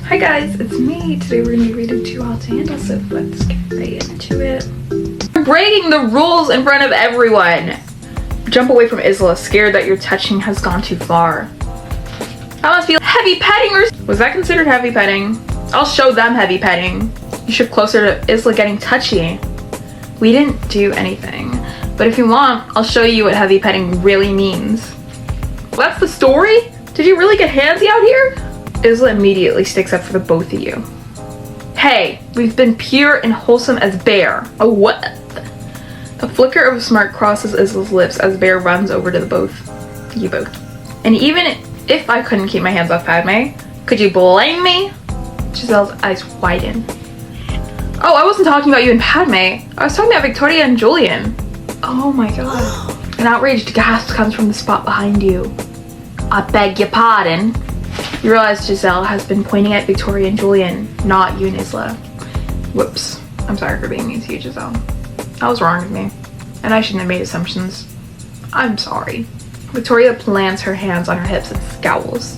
Hi guys, it's me. Today we're gonna be reading Too Hot to Handle, so let's get right into it. You're breaking the rules in front of everyone. Jump away from Isla, scared that your touching has gone too far. That must be heavy petting or... Was that considered heavy petting? I'll show them heavy petting. You should closer to Isla getting touchy. We didn't do anything, but if you want, I'll show you what heavy petting really means. Well, that's the story? Did you really get handsy out here? Isla immediately sticks up for the both of you. Hey, we've been pure and wholesome as Bear. Oh, what? A flicker of a smirk crosses Isla's lips as Bear runs over to you both. And even if I couldn't keep my hands off Padme, could you blame me? Giselle's eyes widen. Oh, I wasn't talking about you and Padme. I was talking about Victoria and Julian. Oh my god. An outraged gasp comes from the spot behind you. I beg your pardon. You realize Giselle has been pointing at Victoria and Julian, not you and Isla. Whoops. I'm sorry for being mean to you, Giselle. That was wrong of me. And I shouldn't have made assumptions. I'm sorry. Victoria plants her hands on her hips and scowls.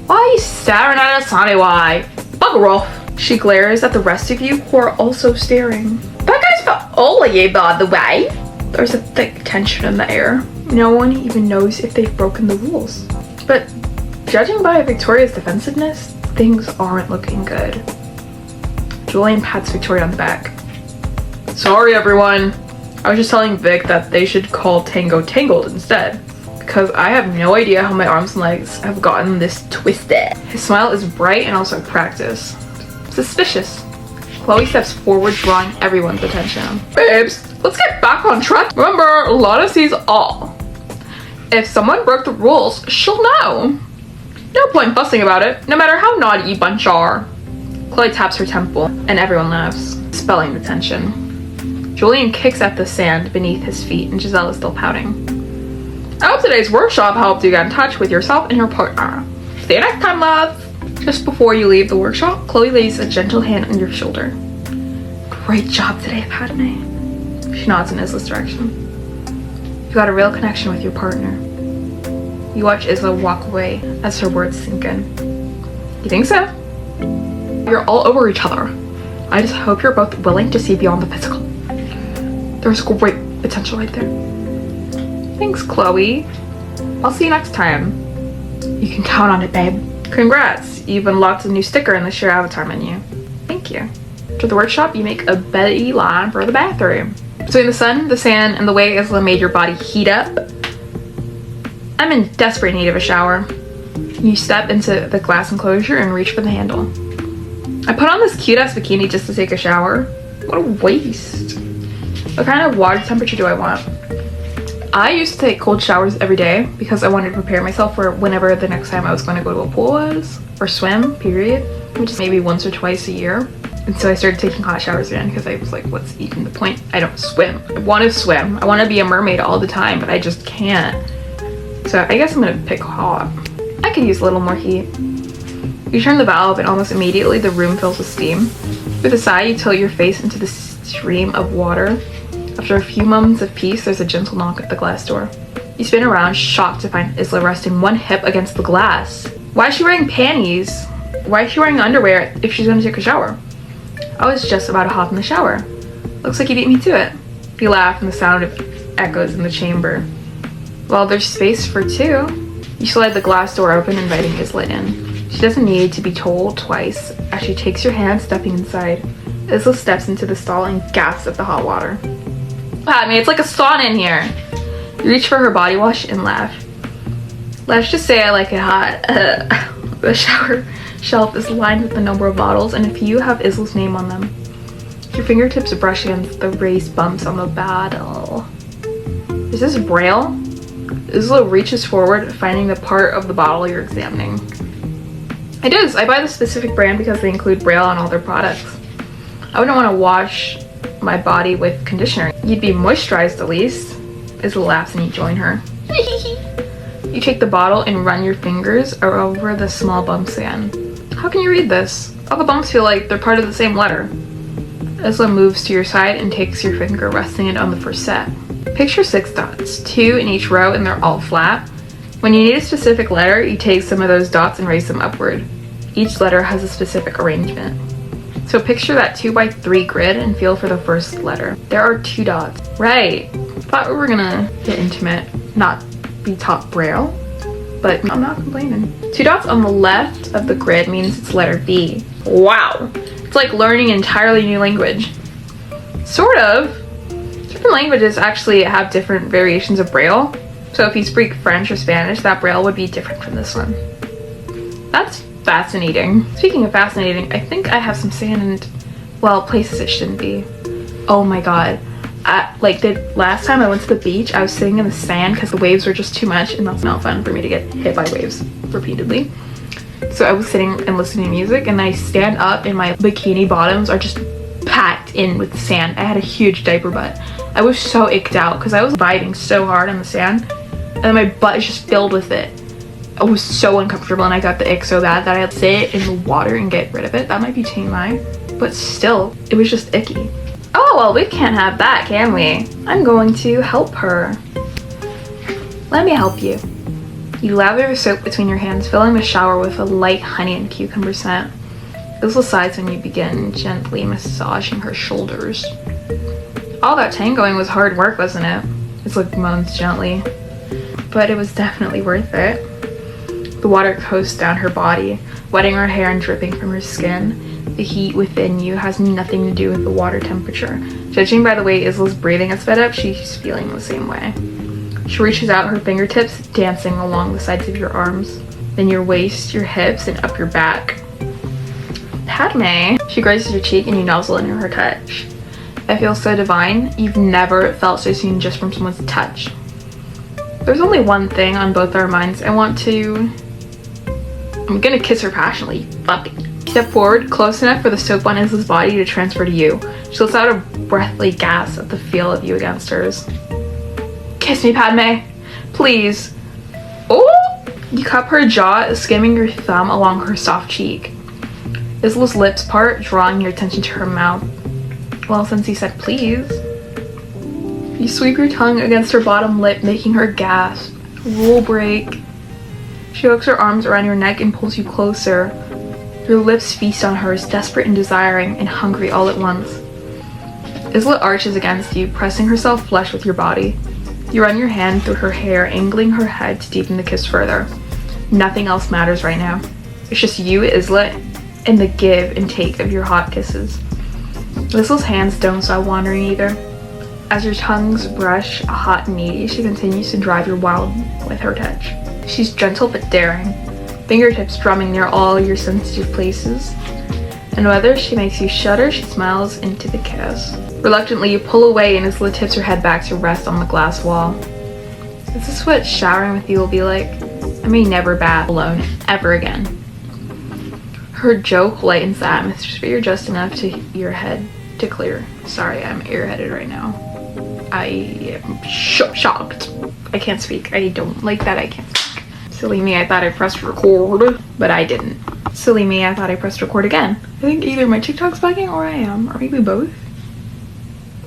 Why are you staring at us anyway? Bugger off. She glares at the rest of you who are also staring. That goes for all of you, by the way. There's a thick tension in the air. No one even knows if they've broken the rules. But judging by Victoria's defensiveness, things aren't looking good. Julian pats Victoria on the back. Sorry everyone. I was just telling Vic that they should call Tango Tangled instead, because I have no idea how my arms and legs have gotten this twisted. His smile is bright and also practiced. Suspicious. Chloe steps forward, drawing everyone's attention. Babes, let's get back on track. Remember, Lana sees all. If someone broke the rules, she'll know. No point fussing about it, no matter how naughty you bunch are. Chloe taps her temple, and everyone laughs, spelling the tension. Julian kicks at the sand beneath his feet, and Giselle is still pouting. I hope today's workshop helped you get in touch with yourself and your partner. See you next time, love. Just before you leave the workshop, Chloe lays a gentle hand on your shoulder. Great job today, Padme. She nods in Isla's direction. You got a real connection with your partner. You watch Isla walk away as her words sink in. You think so? You're all over each other. I just hope you're both willing to see beyond the physical. There's great potential right there. Thanks, Chloe. I'll see you next time. You can count on it, babe. Congrats, you've unlocked a new sticker in the Share Avatar menu. Thank you. After the workshop, you make a beeline for the bathroom. Between the sun, the sand, and the way Isla made your body heat up, I'm in desperate need of a shower. You step into the glass enclosure and reach for the handle. I put on this cute-ass bikini just to take a shower. What a waste. What kind of water temperature do I want? I used to take cold showers every day because I wanted to prepare myself for whenever the next time I was going to go to a pool was, or swim, period, which is maybe once or twice a year. And so I started taking hot showers again because I was like, what's even the point? I don't swim. I want to swim. I want to be a mermaid all the time, but I just can't. So I guess I'm going to pick hot. I could use a little more heat. You turn the valve and almost immediately the room fills with steam. With a sigh, you tilt your face into the stream of water. After a few moments of peace, there's a gentle knock at the glass door. You spin around, shocked to find Isla resting one hip against the glass. Why is she wearing panties? Why is she wearing underwear if she's going to take a shower? I was just about to hop in the shower. Looks like you beat me to it. You laugh and the sound of echoes in the chamber. Well, there's space for two. You slide the glass door open, inviting Isla in. She doesn't need to be told twice as she takes your hand, stepping inside. Isla steps into the stall and gasps at the hot water. Padme, it's like a sauna in here. You reach for her body wash and laugh. Let's just say I like it hot. The shower shelf is lined with a number of bottles and a few have Isla's name on them. Your fingertips brush against the raised bumps on the bottle. Is this Braille? Isla reaches forward, finding the part of the bottle you're examining. It is. I buy the specific brand because they include Braille on all their products. I wouldn't want to wash my body with conditioner. You'd be moisturized at least. Isla laughs and you join her. You take the bottle and run your fingers over the small bumps again. How can you read this? All the bumps feel like they're part of the same letter. Isla moves to your side and takes your finger, resting it on the first set. Picture 6 dots, 2 in each row, and they're all flat. When you need a specific letter, you take some of those dots and raise them upward. Each letter has a specific arrangement. So picture that 2x3 grid and feel for the first letter. There are 2 dots. Right. Thought we were gonna get intimate, not be taught Braille, but I'm not complaining. 2 dots on the left of the grid means it's letter V. Wow. It's like learning an entirely new language. Sort of. Different languages actually have different variations of Braille. So if you speak French or Spanish, that Braille would be different from this one. That's fascinating. Speaking of fascinating, I think I have some sand and, well, places it shouldn't be. Oh my god. Like the last time I went to the beach, I was sitting in the sand because the waves were just too much, and that's not fun for me to get hit by waves repeatedly. So I was sitting and listening to music, and I stand up and my bikini bottoms are just packed in with sand. I had a huge diaper butt. I was so icked out because I was biting so hard on the sand, and then my butt is just filled with it. I was so uncomfortable, and I got the ick so bad that I had to sit in the water and get rid of it. That might be TMI, but still, it was just icky. Oh, well, we can't have that, can we? I'm going to help her. Let me help you. You lather the soap between your hands, filling the shower with a light honey and cucumber scent. Isla sighs when you begin gently massaging her shoulders. All that tangoing was hard work, wasn't it? Isla moans gently. But it was definitely worth it. The water coasts down her body, wetting her hair and dripping from her skin. The heat within you has nothing to do with the water temperature. Judging by the way Isla's breathing is sped up, she's feeling the same way. She reaches out her fingertips, dancing along the sides of your arms, then your waist, your hips, and up your back. Padme! She grazes your cheek and you nuzzle into her touch. It feels so divine. You've never felt so seen just from someone's touch. There's only one thing on both our minds. I'm gonna kiss her passionately, you puppy. Step forward, close enough for the soap on Isla's body to transfer to you. She lets out a breathly gasp at the feel of you against hers. Kiss me, Padme. Please. Oh! You cup her jaw, skimming your thumb along her soft cheek. Isla's lips part, drawing your attention to her mouth. Well, since he said please. You sweep your tongue against her bottom lip, making her gasp. Rule break. She hooks her arms around your neck and pulls you closer. Your lips feast on hers, desperate and desiring and hungry all at once. Isla arches against you, pressing herself flush with your body. You run your hand through her hair, angling her head to deepen the kiss further. Nothing else matters right now. It's just you, Isla, and the give and take of your hot kisses. Isla's hands don't stop wandering either. As your tongues brush hot and needy, she continues to drive you wild with her touch. She's gentle but daring, fingertips drumming near all your sensitive places. And whether she makes you shudder, she smiles into the kiss. Reluctantly, you pull away and Isla tips her head back to rest on the glass wall. Is this what showering with you will be like? I may never bath alone ever again. Her joke lightens the atmosphere just enough to your head to clear. Sorry, I'm airheaded right now. I am shocked. I can't speak. I don't like that I can't speak. Silly me, I thought I pressed record, but I didn't. Silly me, I thought I pressed record again. I think either my TikTok's bugging or I am, or maybe both.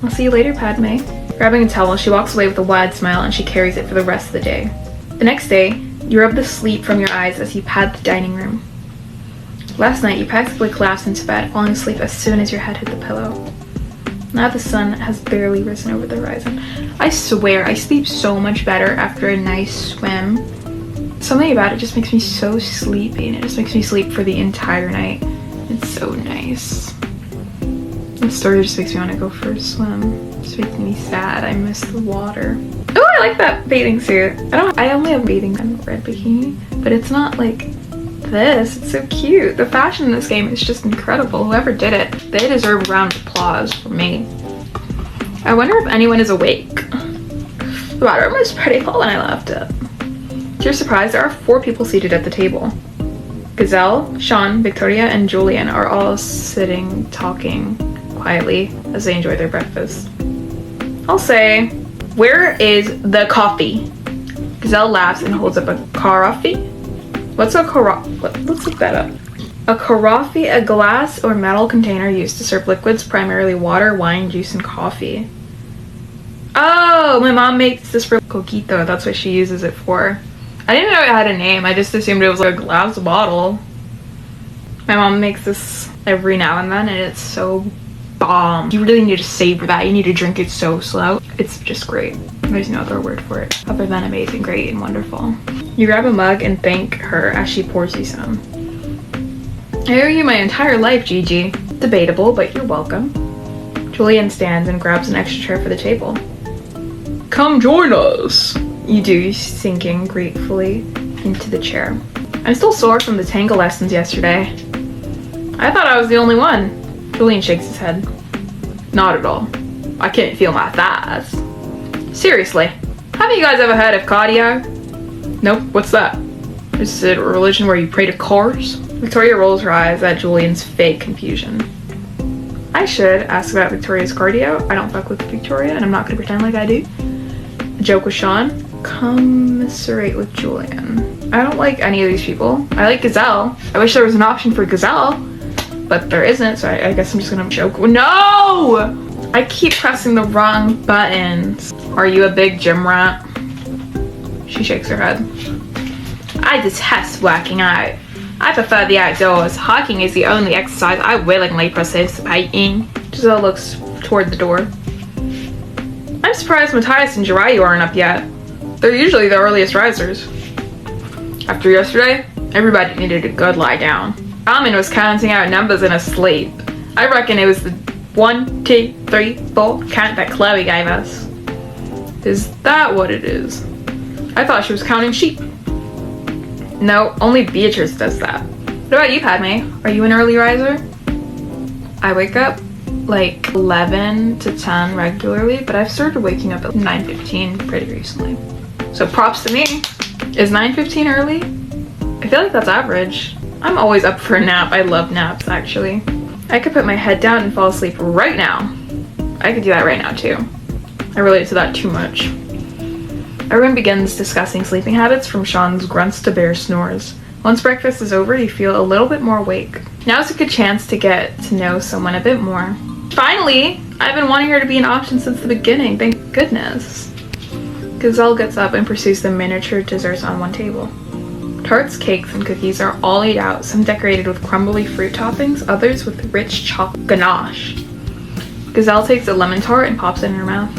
I'll see you later, Padme. Grabbing a towel, she walks away with a wide smile and she carries it for the rest of the day. The next day, you rub the sleep from your eyes as you pad the dining room. Last night, you practically collapsed into bed, falling asleep as soon as your head hit the pillow. Now the sun has barely risen over the horizon. I swear, I sleep so much better after a nice swim. Something about it just makes me so sleepy, and it just makes me sleep for the entire night. It's so nice. The story just makes me want to go for a swim. It just makes me sad. I miss the water. Oh, I like that bathing suit. I only have bathing and red bikini, but it's not like this. It's so cute. The fashion in this game is just incredible. Whoever did it, they deserve a round of applause from me. I wonder if anyone is awake. The bathroom was pretty full when I left it. To your surprise, there are 4 people seated at the table. Gazelle, Sean, Victoria, and Julian are all sitting, talking quietly as they enjoy their breakfast. I'll say, where is the coffee? Gazelle laughs and holds up a carafe. What's a carafe? Let's look that up. A carafe, a glass or metal container used to serve liquids, primarily water, wine, juice, and coffee. Oh, my mom makes this for coquito. That's what she uses it for. I didn't know it had a name. I just assumed it was like a glass bottle. My mom makes this every now and then and it's so bomb. You really need to savor that. You need to drink it so slow. It's just great. There's no other word for it other than amazing, great, and wonderful. You grab a mug and thank her as she pours you some. I owe you my entire life, Gigi. Debatable, but you're welcome. Julian stands and grabs an extra chair for the table. Come join us. You do, sinking gratefully into the chair. I'm still sore from the tango lessons yesterday. I thought I was the only one. Julian shakes his head. Not at all. I can't feel my thighs. Seriously, have you guys ever heard of cardio? Nope, what's that? Is it a religion where you pray to cars? Victoria rolls her eyes at Julian's fake confusion. I should ask about Victoria's cardio. I don't fuck with Victoria and I'm not gonna pretend like I do. A joke with Sean. Commiserate with Julian. I don't like any of these people. I like Gazelle. I wish there was an option for Gazelle, but there isn't, so I guess I'm just gonna joke. No! I keep pressing the wrong buttons. Are you a big gym rat? She shakes her head. I detest working out. I prefer the outdoors. Hiking is the only exercise I willingly participate in. Giselle looks toward the door. I'm surprised Matthias and Jiraiya aren't up yet. They're usually the earliest risers. After yesterday, everybody needed a good lie down. Ramen was counting out numbers in his sleep. I reckon it was the 1, 2, 3, 4 count that Chloe gave us. Is that what it is? I thought she was counting sheep. No, only Beatrice does that. What about you, Padme? Are you an early riser? I wake up like 11 to 10 regularly, but I've started waking up at 9:15 pretty recently. So props to me. Is 9:15 early? I feel like that's average. I'm always up for a nap. I love naps, actually. I could put my head down and fall asleep right now. I could do that right now, too. I relate to that too much. Everyone begins discussing sleeping habits, from Sean's grunts to Bear's snores. Once breakfast is over, you feel a little bit more awake. Now's a good chance to get to know someone a bit more. Finally! I've been wanting her to be an option since the beginning, thank goodness. Gazelle gets up and pursues the miniature desserts on one table. Tarts, cakes, and cookies are all laid out, some decorated with crumbly fruit toppings, others with rich chocolate ganache. Gazelle takes a lemon tart and pops it in her mouth.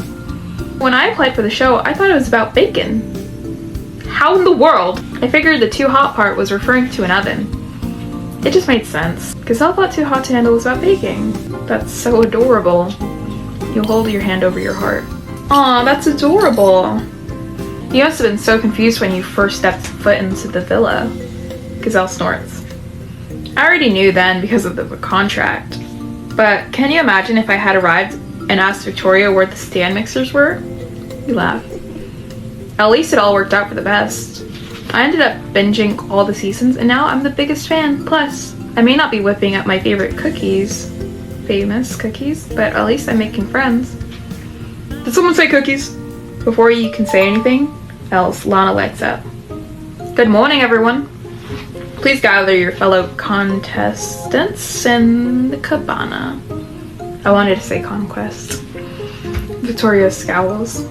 When I applied for the show, I thought it was about bacon. How in the world? I figured the too hot part was referring to an oven. It just made sense. Gazelle thought Too Hot to Handle was about baking. That's so adorable. You hold your hand over your heart. Aw, that's adorable. You must have been so confused when you first stepped foot into the villa. Gazelle snorts. I already knew then because of the contract. But can you imagine if I had arrived and asked Victoria where the stand mixers were? You laugh. At least it all worked out for the best. I ended up binging all the seasons and now I'm the biggest fan. Plus, I may not be whipping up my favorite cookies, famous cookies, but at least I'm making friends. Did someone say cookies? Before you can say anything else, Lana lights up. Good morning, everyone. Please gather your fellow contestants in the cabana. I wanted to say conquest. Victoria scowls.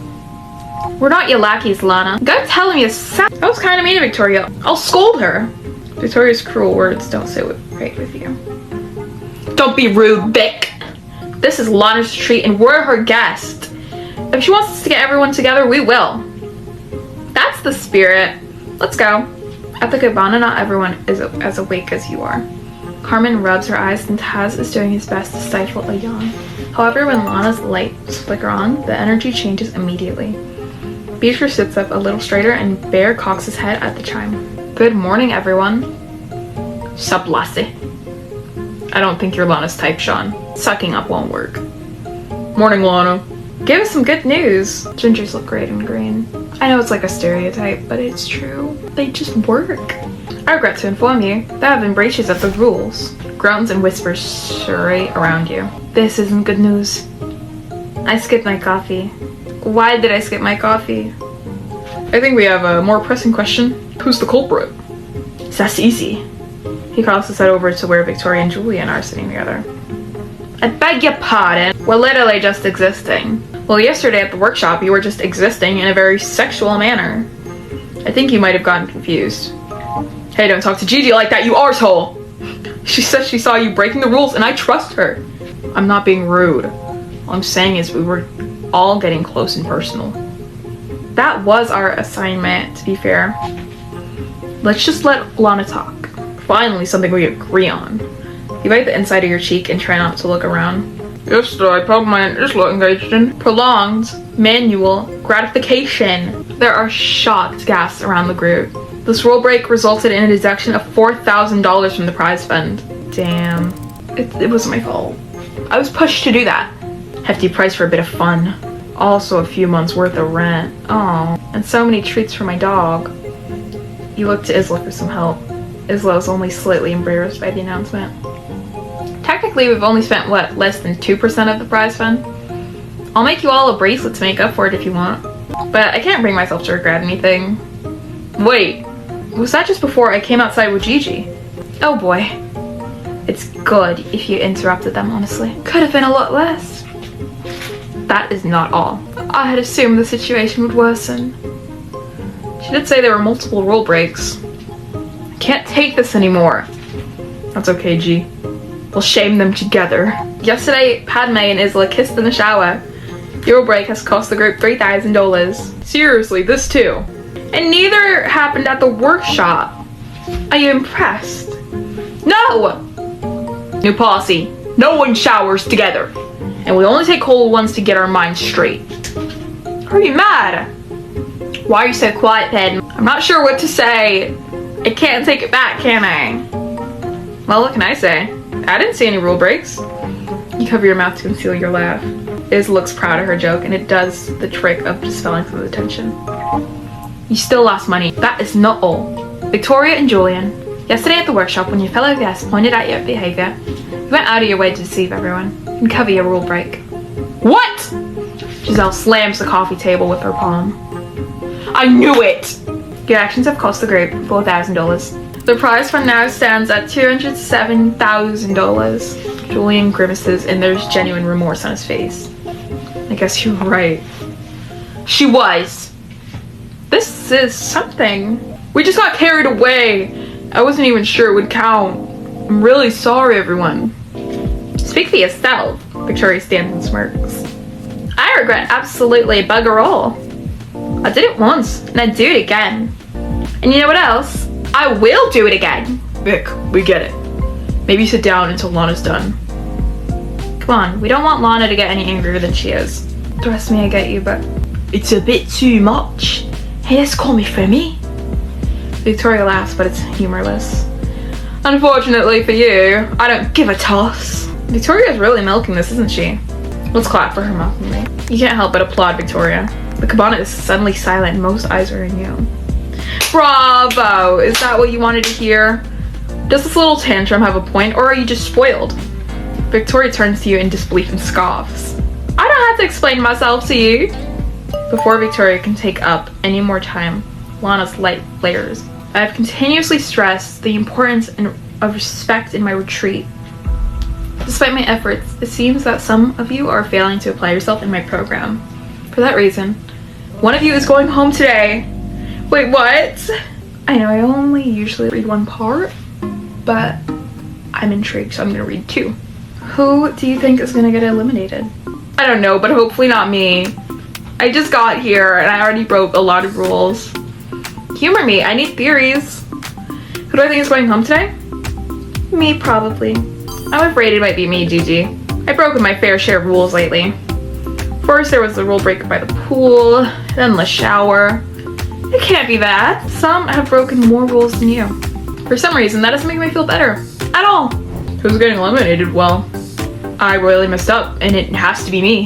We're not your lackeys, Lana. Go tell him you sound. That was kind of mean to Victoria. I'll scold her. Victoria's cruel words don't sit right with you. Don't be rude, Vic. This is Lana's treat and we're her guest. If she wants us to get everyone together, we will. That's the spirit. Let's go. At the cabana, not everyone is as awake as you are. Carmen rubs her eyes and Taz is doing his best to stifle a yawn. However, when Lana's lights flicker on, the energy changes immediately. Beatrice sits up a little straighter and Bear cocks his head at the chime. Good morning, everyone. Sup, lassie? I don't think you're Lana's type, Sean. Sucking up won't work. Morning, Lana. Give us some good news. Gingers look great in green. I know it's like a stereotype, but it's true. They just work. I regret to inform you, there have been breaches of the rules. Groans and whispers surround around you. This isn't good news. I skipped my coffee. Why did I skip my coffee? I think we have a more pressing question. Who's the culprit? That's easy. He crosses his head over to where Victoria and Julian are sitting together. I beg your pardon. We're literally just existing. Well, yesterday at the workshop, you were just existing in a very sexual manner. I think you might have gotten confused. Hey, don't talk to Gigi like that, you arsehole! She says she saw you breaking the rules and I trust her. I'm not being rude. All I'm saying is we were all getting close and personal. That was our assignment, to be fair. Let's just let Lana talk. Finally, something we agree on. You bite the inside of your cheek and try not to look around. Yesterday, I probably my interest engaged in prolonged manual gratification. There are shocked gasps around the group. This rule break resulted in a deduction of $4,000 from the prize fund. Damn. It wasn't my fault. I was pushed to do that. Hefty price for a bit of fun. Also a few months worth of rent. Oh, and so many treats for my dog. You look to Isla for some help. Isla is only slightly embarrassed by the announcement. Technically, we've only spent, what, less than 2% of the prize fund? I'll make you all a bracelet to make up for it if you want. But I can't bring myself to regret anything. Wait, was that just before I came outside with Gigi? Oh boy. It's good if you interrupted them, honestly. Could have been a lot less. That is not all. I had assumed the situation would worsen. She did say there were multiple rule breaks. I can't take this anymore. That's okay, G. We'll shame them together. Yesterday, Padme and Isla kissed in the shower. The rule break has cost the group $3,000. Seriously, this too. And neither happened at the workshop. Are you impressed? No! New policy. No one showers together. And we only take cold ones to get our minds straight. Are you mad? Why are you so quiet, Padme? I'm not sure what to say. I can't take it back, can I? Well, what can I say? I didn't see any rule breaks. You cover your mouth to conceal your laugh. Iz looks proud of her joke, and it does the trick of dispelling some of the tension. You still lost money. That is not all. Victoria and Julian, yesterday at the workshop when your fellow guests pointed out your behavior, you went out of your way to deceive everyone and cover your rule break. What? Giselle slams the coffee table with her palm. I knew it! Your actions have cost the group $4,000. The prize fund now stands at $207,000. Julian grimaces and there's genuine remorse on his face. I guess you're right. She was. This is something. We just got carried away. I wasn't even sure it would count. I'm really sorry, everyone. Speak for yourself. Victoria stands and smirks. I regret absolutely bugger all. I did it once, and I'd do it again. And you know what else? I will do it again. Vic, we get it. Maybe sit down until Lana's done. Come on, we don't want Lana to get any angrier than she is. Trust me, I get you, but it's a bit too much. Hey, let's call me Femi. Victoria laughs, but it's humorless. Unfortunately for you, I don't give a toss. Victoria's really milking this, isn't she? Let's clap for her mockingly. You can't help but applaud Victoria. The cabana is suddenly silent and most eyes are on you. Bravo! Is that what you wanted to hear? Does this little tantrum have a point, or are you just spoiled? Victoria turns to you in disbelief and scoffs. I don't have to explain myself to you. Before Victoria can take up any more time, Lana's light flares. I have continuously stressed the importance of respect in my retreat. Despite my efforts, it seems that some of you are failing to apply yourself in my program. For that reason, one of you is going home today. Wait, what? I know I only usually read one part, but I'm intrigued, so I'm gonna read two. Who do you think is gonna get eliminated? I don't know, but hopefully not me. I just got here and I already broke a lot of rules. Humor me, I need theories. Who do I think is going home today? Me, probably. I'm afraid it might be me, Gigi. I've broken my fair share of rules lately. First there was the rule breaker by the pool, then the shower. It can't be that. Some have broken more rules than you. For some reason, that doesn't make me feel better. At all. Who's getting eliminated? Well, I really messed up and it has to be me.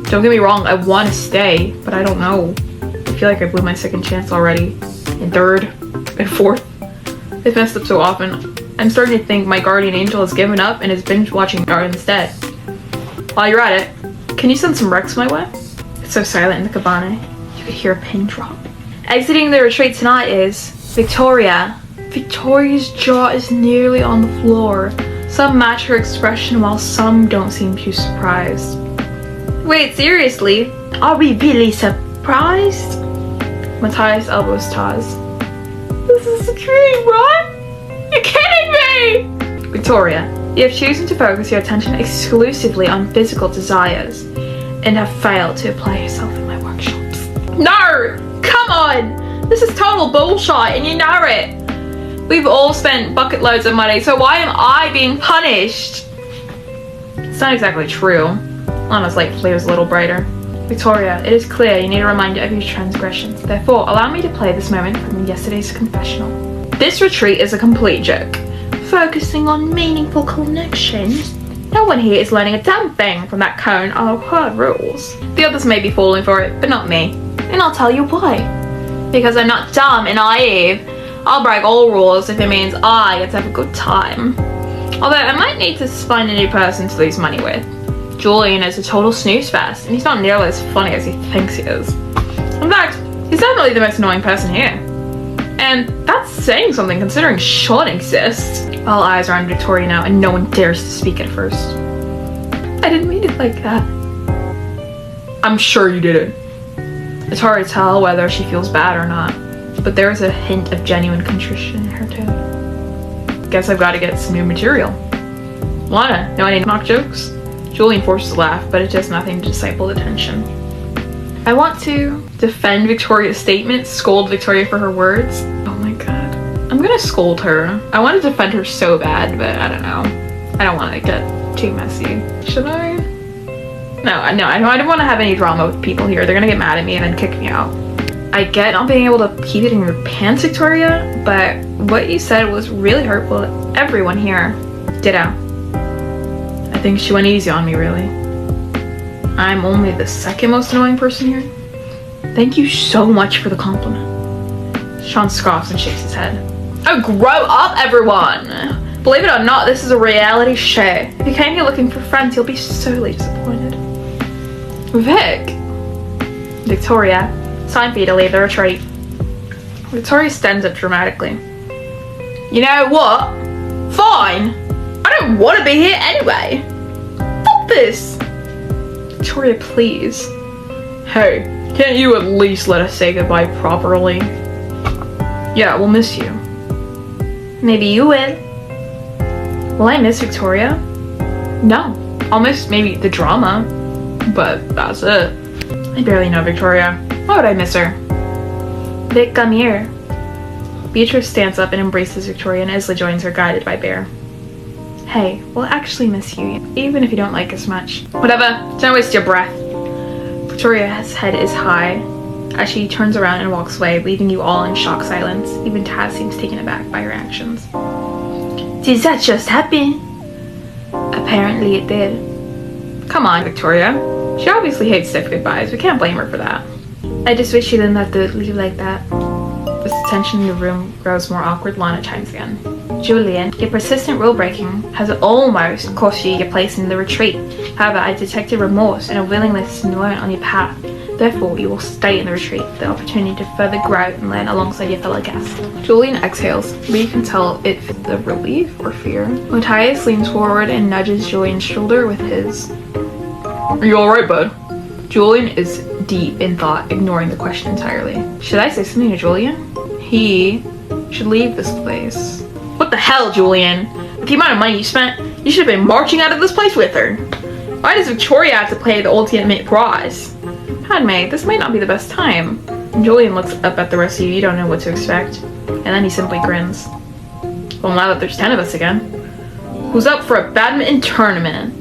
Don't get me wrong, I want to stay, but I don't know. I feel like I blew my second chance already. And third, and fourth. I've messed up so often. I'm starting to think my guardian angel has given up and is binge watching art instead. While you're at it, can you send some Rex my way? It's so silent in the cabana, you could hear a pin drop. Exiting the retreat tonight is Victoria. Victoria's jaw is nearly on the floor. Some match her expression while some don't seem too surprised. Wait, seriously? Are we really surprised? Matthias elbows Taz. This is a dream, right? You're kidding me! Victoria, you have chosen to focus your attention exclusively on physical desires and have failed to apply yourself in my workshops. No! Come on! This is total bullshit and you know it! We've all spent bucket loads of money, so why am I being punished? It's not exactly true. Lana's light flares a little brighter. Victoria, it is clear you need a reminder of your transgressions. Therefore, allow me to play this moment from yesterday's confessional. This retreat is a complete joke. Focusing on meaningful connections. No one here is learning a damn thing from that cone of her rules. The others may be falling for it, but not me. And I'll tell you why. Because I'm not dumb and naive. I'll break all rules if it means I get to have a good time. Although I might need to find a new person to lose money with. Julian is a total snooze fest, and he's not nearly as funny as he thinks he is. In fact, he's definitely the most annoying person here. And that's saying something considering Sean exists. All eyes are on Victoria now, and no one dares to speak at first. I didn't mean it like that. I'm sure you didn't. It's hard to tell whether she feels bad or not, but there is a hint of genuine contrition in her tone. Guess I've got to get some new material. Lana, know any knock jokes? Julian forces a laugh, but it does nothing to disciple the tension. I want to defend Victoria's statement, scold Victoria for her words. Oh my god. I'm gonna scold her. I want to defend her so bad, but I don't know. I don't want to get too messy. Should I? No, I don't want to have any drama with people here. They're gonna get mad at me and then kick me out. I get not being able to keep it in your pants, Victoria, but what you said was really hurtful to everyone here. Ditto. I think she went easy on me, really. I'm only the second most annoying person here. Thank you so much for the compliment. Sean scoffs and shakes his head. Oh, grow up, everyone! Believe it or not, this is a reality show. If you came here looking for friends, you'll be sorely disappointed. Vic! Victoria, it's time for you to leave the retreat. Victoria stands up dramatically. You know what? Fine! I don't want to be here anyway! Fuck this! Victoria, please. Hey, can't you at least let us say goodbye properly? Yeah, we'll miss you. Maybe you will. Will I miss Victoria? No. I'll miss maybe the drama, but that's it. I barely know Victoria. Why would I miss her? Vic, come here. Beatrice stands up and embraces Victoria, and Isla joins her, guided by Bear. Hey, we'll actually miss you, even if you don't like us much. Whatever, don't waste your breath. Victoria's head is high as she turns around and walks away, leaving you all in shocked silence. Even Taz seems taken aback by her actions. Did that just happen? Apparently it did. Come on, Victoria. She obviously hates stiff goodbyes. We can't blame her for that. I just wish she didn't have to leave like that. As the tension in the room grows more awkward, Lana chimes again. Julian, your persistent rule breaking has almost cost you your place in the retreat. However, I detected remorse and a willingness to learn on your path. Therefore, you will stay in the retreat, the opportunity to further grow and learn alongside your fellow guests. Julian exhales, but you can tell if it's the relief or fear. Matthias leans forward and nudges Julian's shoulder with his. Are you alright, bud? Julian is deep in thought, ignoring the question entirely. Should I say something to Julian? He should leave this place. What the hell, Julian? With the amount of money you spent, you should have been marching out of this place with her. Why does Victoria have to play the ultimate prize? Padme, this might not be the best time. And Julian looks up at the rest of you. You don't know what to expect. And then he simply grins. Well, now that there's 10 of us again. Who's up for a badminton tournament?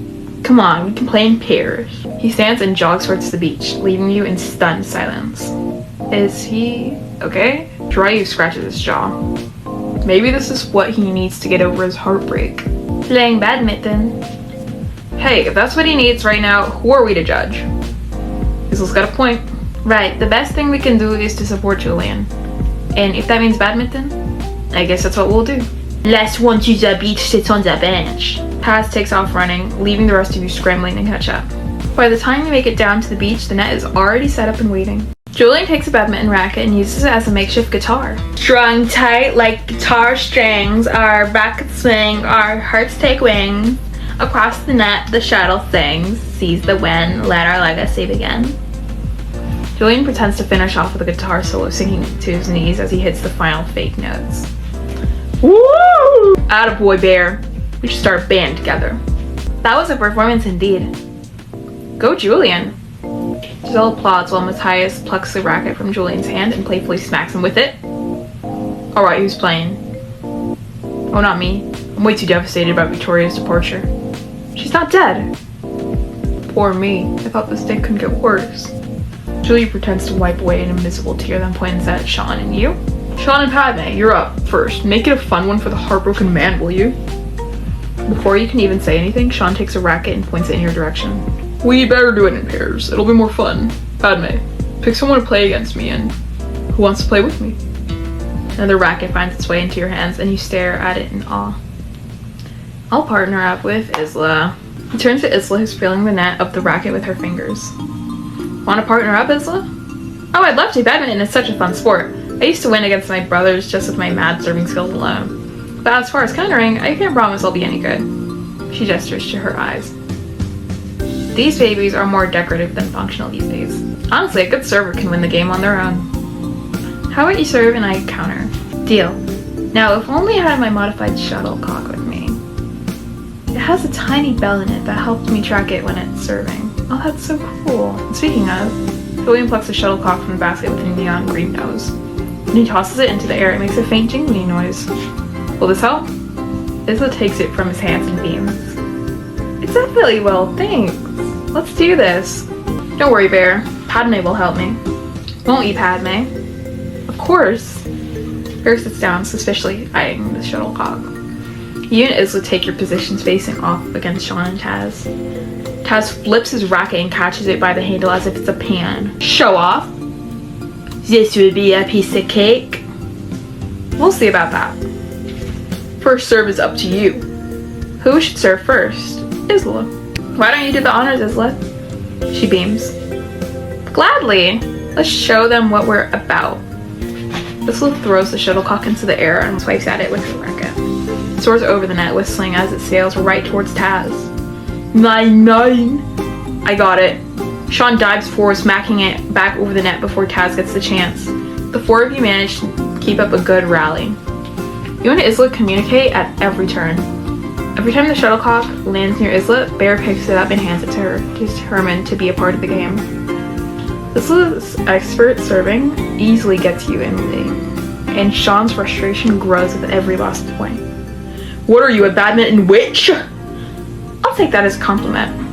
Come on, we can play in pairs. He stands and jogs towards the beach, leaving you in stunned silence. Is he okay? Ryu scratches his jaw. Maybe this is what he needs to get over his heartbreak. Playing badminton. Hey, if that's what he needs right now, who are we to judge? Isla's got a point. Right, the best thing we can do is to support Julian. And if that means badminton, I guess that's what we'll do. Let's one to the beach, sit on the bench. Taz takes off running, leaving the rest of you scrambling to catch up. By the time you make it down to the beach, the net is already set up and waiting. Julian takes a badminton racket and uses it as a makeshift guitar. Strung tight like guitar strings, our rackets swing, our hearts take wings. Across the net, the shuttle sings, seize the wind, let our legacy begin. Julian pretends to finish off with a guitar solo, sinking to his knees as he hits the final fake notes. Woo! Attaboy, Bear. We should start a band together. That was a performance indeed. Go Julian. Giselle applauds while Matthias plucks the racket from Julian's hand and playfully smacks him with it. Alright, who's playing? Oh, not me. I'm way too devastated about Victoria's departure. She's not dead. Poor me. I thought this day couldn't get worse. Julia pretends to wipe away an invisible tear, then points at Sean and you. Sean and Padme, you're up first. Make it a fun one for the heartbroken man, will you? Before you can even say anything, Sean takes a racket and points it in your direction. We better do it in pairs. It'll be more fun. Padme, pick someone to play against me, and who wants to play with me? Another racket finds its way into your hands, and you stare at it in awe. I'll partner up with Isla. He turns to Isla, who's feeling the net of the racket with her fingers. Want to partner up, Isla? Oh, I'd love to. Badminton is such a fun sport. I used to win against my brothers just with my mad serving skills alone. But as far as countering, I can't promise I'll be any good. She gestures to her eyes. These babies are more decorative than functional these days. Honestly, a good server can win the game on their own. How about you serve and I counter? Deal. Now, if only I had my modified shuttlecock with me. It has a tiny bell in it that helps me track it when it's serving. Oh, that's so cool. And speaking of, William plucks the shuttlecock from the basket with a neon green nose. When he tosses it into the air, it makes a faint jingling noise. Will this help? Isla takes it from his hands and beams. It's definitely well, thanks. Let's do this. Don't worry, Bear. Padme will help me. Won't you, Padme? Of course. Bear sits down, suspiciously eyeing the shuttlecock. You and Isla take your positions facing off against Sean and Taz. Taz flips his racket and catches it by the handle as if it's a pan. Show off. This would be a piece of cake. We'll see about that. First serve is up to you. Who should serve first? Isla. Why don't you do the honors, Isla? She beams. Gladly. Let's show them what we're about. Isla throws the shuttlecock into the air and swipes at it with her racket. It soars over the net, whistling as it sails right towards Taz. 9-9. I got it. Sean dives forward, smacking it back over the net before Taz gets the chance. The four of you manage to keep up a good rally. You and Isla communicate at every turn. Every time the shuttlecock lands near Isla, Bear picks it up and hands it to her, determined to be a part of the game. Isla's expert serving easily gets you in the lead, and Sean's frustration grows with every lost point. What are you, a badminton witch? I'll take that as a compliment.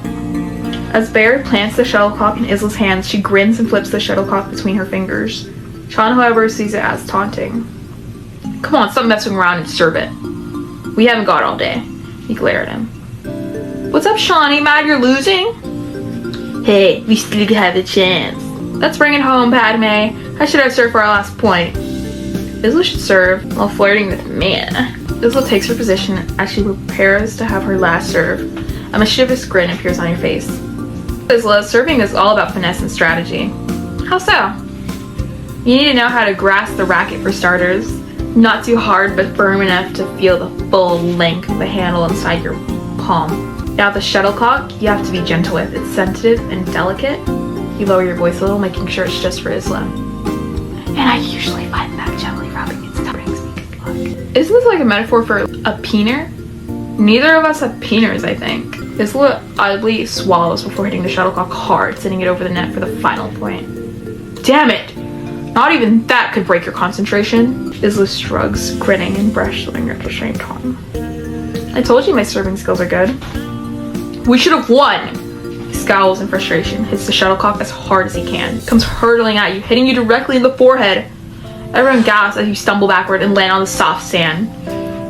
As Bear plants the shuttlecock in Isla's hands, she grins and flips the shuttlecock between her fingers. Sean, however, sees it as taunting. Come on, stop messing around and serve it. We haven't got all day. He glared at him. What's up, Shawnee? Mad you're losing? Hey, we still have a chance. Let's bring it home, Padme. How should I serve for our last point? Isla should serve while flirting with me. Isla takes her position as she prepares to have her last serve. A mischievous grin appears on your face. Isla, serving is all about finesse and strategy. How so? You need to know how to grasp the racket for starters. Not too hard, but firm enough to feel the full length of the handle inside your palm. Now the shuttlecock, you have to be gentle with. It's sensitive and delicate. You lower your voice a little, making sure it's just for Isla. And I usually find that gently rubbing its tongue brings me good luck. Isn't this like a metaphor for a peener? Neither of us have peeners, I think. Isla audibly swallows before hitting the shuttlecock hard, sending it over the net for the final point. Damn it! Not even that could break your concentration. Isla shrugs, grinning and bristling at the same time. I told you my serving skills are good. We should have won! He scowls in frustration, hits the shuttlecock as hard as he can. Comes hurtling at you, hitting you directly in the forehead. Everyone gasps as you stumble backward and land on the soft sand.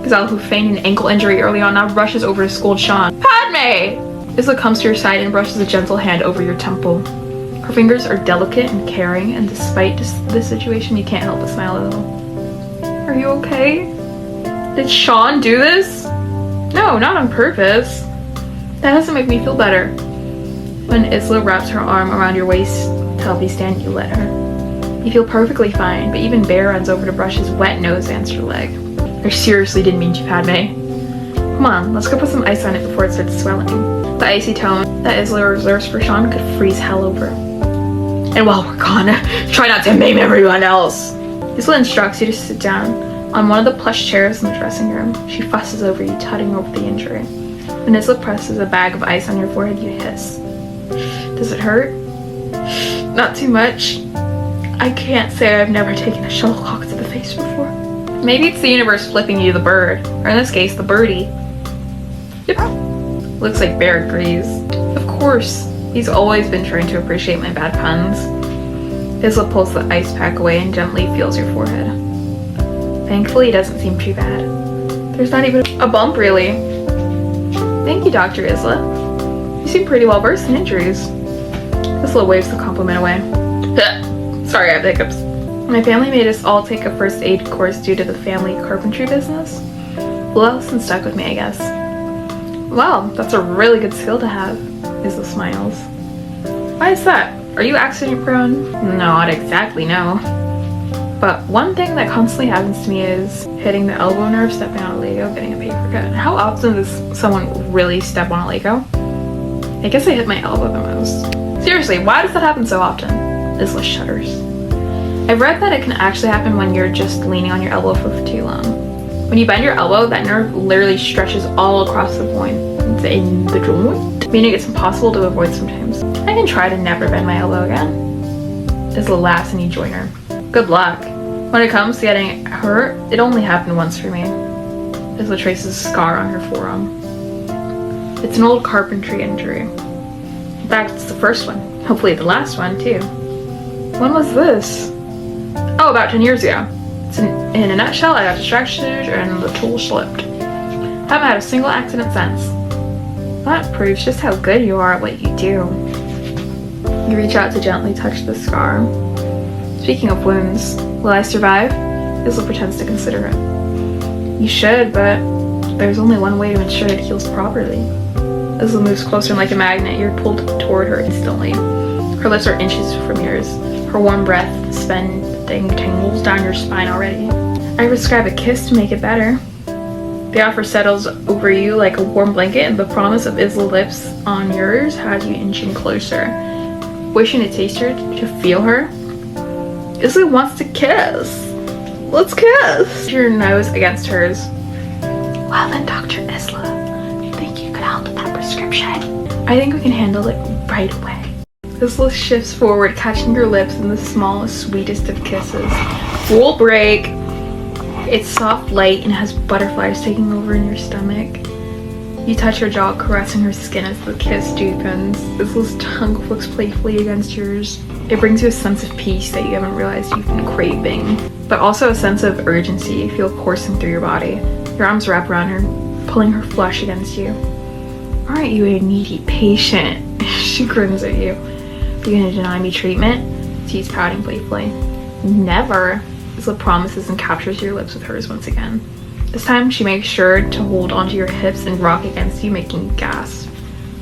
Gazelle, who feigned an ankle injury early on, now rushes over to scold Sean. Padme! Isla comes to your side and brushes a gentle hand over your temple. Her fingers are delicate and caring, and despite this situation, you can't help but smile a little. Are you okay? Did Sean do this? No, not on purpose. That doesn't make me feel better. When Isla wraps her arm around your waist to help you stand, you let her. You feel perfectly fine, but even Bear runs over to brush his wet nose against your leg. I seriously didn't mean to, Padme. Come on, let's go put some ice on it before it starts swelling. The icy tone that Isla reserves for Sean could freeze hell over. And while we're gone, try not to maim everyone else. Isla instructs you to sit down, On one of the plush chairs in the dressing room, she fusses over you, tutting over the injury. When Isla presses a bag of ice on your forehead, you hiss. Does it hurt? Not too much. I can't say I've never taken a shuttlecock to the face before. Maybe it's the universe flipping you the bird, or in this case, the birdie. Yep. Looks like Bear agrees. Of course, he's always been trying to appreciate my bad puns. Isla pulls the ice pack away and gently feels your forehead. Thankfully, it doesn't seem too bad. There's not even a bump, really. Thank you, Dr. Isla. You seem pretty well versed in injuries. Isla waves the compliment away. Sorry, I have the hiccups. My family made us all take a first aid course due to the family carpentry business. Lesson stuck with me, I guess. Wow, that's a really good skill to have, Isla smiles. Why is that? Are you accident prone? No, not exactly, no. But one thing that constantly happens to me is hitting the elbow nerve, stepping on a Lego, getting a paper cut. How often does someone really step on a Lego? I guess I hit my elbow the most. Seriously, why does that happen so often? Isla shudders. I've read that it can actually happen when you're just leaning on your elbow for too long. When you bend your elbow, that nerve literally stretches all across the point. It's in the joint, meaning it's impossible to avoid sometimes. I can try to never bend my elbow again. Isla laughs and you join her. Good luck. When it comes to getting hurt, it only happened once for me. Isla traces a scar on her forearm. It's an old carpentry injury. In fact, it's the first one. Hopefully the last one, too. When was this? Oh, about 10 years ago. In a nutshell, I got distracted and the tool slipped. Haven't had a single accident since. That proves just how good you are at what you do. You reach out to gently touch the scar. Speaking of wounds, will I survive? Isla pretends to consider it. You should, but there's only one way to ensure it heals properly. Isla moves closer and like a magnet, you're pulled toward her instantly. Her lips are inches from yours. Her warm breath spending tingles down your spine already. I prescribe a kiss to make it better. The offer settles over you like a warm blanket, and the promise of Isla's lips on yours has you inching closer. Wishing to taste her, to feel her. Isla wants to kiss. Let's kiss. Your nose against hers. Well then, Dr. Isla, think you could help with that prescription? I think we can handle it right away. Isla shifts forward, catching your lips in the smallest, sweetest of kisses. Rule break. It's soft, light, and has butterflies taking over in your stomach. You touch her jaw, caressing her skin as the kiss deepens. Isla's tongue flicks playfully against yours. It brings you a sense of peace that you haven't realized you've been craving, but also a sense of urgency you feel coursing through your body. Your arms wrap around her, pulling her flesh against you. Aren't you a needy patient? She grins at you. Are you gonna deny me treatment? She's pouting playfully. Never. Isla promises and captures your lips with hers once again. This time, she makes sure to hold onto your hips and rock against you, making you gasp.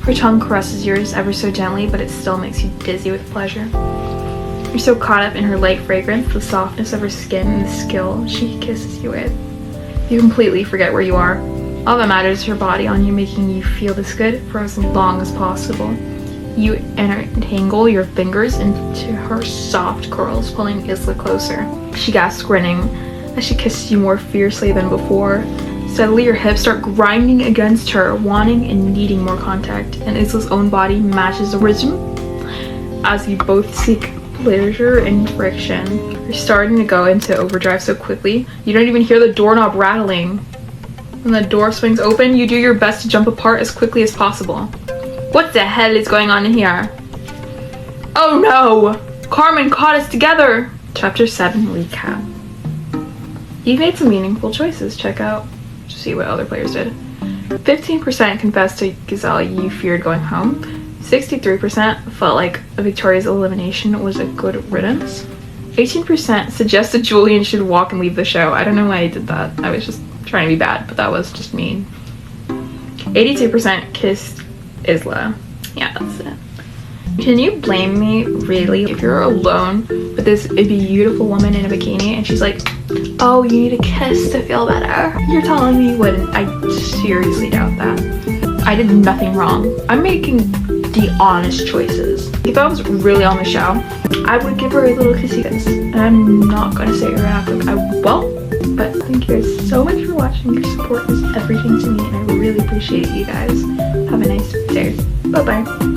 Her tongue caresses yours ever so gently, but it still makes you dizzy with pleasure. You're so caught up in her light fragrance, the softness of her skin, and the skill she kisses you with. You completely forget where you are. All that matters is her body on you, making you feel this good for as long as possible. You entangle your fingers into her soft curls, pulling Isla closer. She gasps, grinning, as she kisses you more fiercely than before. Suddenly, your hips start grinding against her, wanting and needing more contact, and Isla's own body matches the rhythm as you both seek pleasure and friction. You're starting to go into overdrive so quickly, you don't even hear the doorknob rattling. When the door swings open, you do your best to jump apart as quickly as possible. What the hell is going on in here? Oh no! Carmen caught us together! Chapter 7 Recap. You've made some meaningful choices. Check out to see what other players did. 15% confessed to Gazelle you feared going home. 63% felt like Victoria's elimination was a good riddance. 18% suggested Julian should walk and leave the show. I don't know why I did that. I was just trying to be bad, but that was just mean. 82% kissed Isla. Yeah, that's it. Can you blame me, really, if you're alone with this beautiful woman in a bikini and she's like, oh, you need a kiss to feel better? You're telling me you wouldn't. I seriously doubt that. I did nothing wrong. I'm making the honest choices. If I was really on the show, I would give her a little kissy kiss. And I'm not gonna say her out. I won't, but But thank you guys so much for watching. Your support is everything to me and I really appreciate you guys. Have a nice day. Bye bye.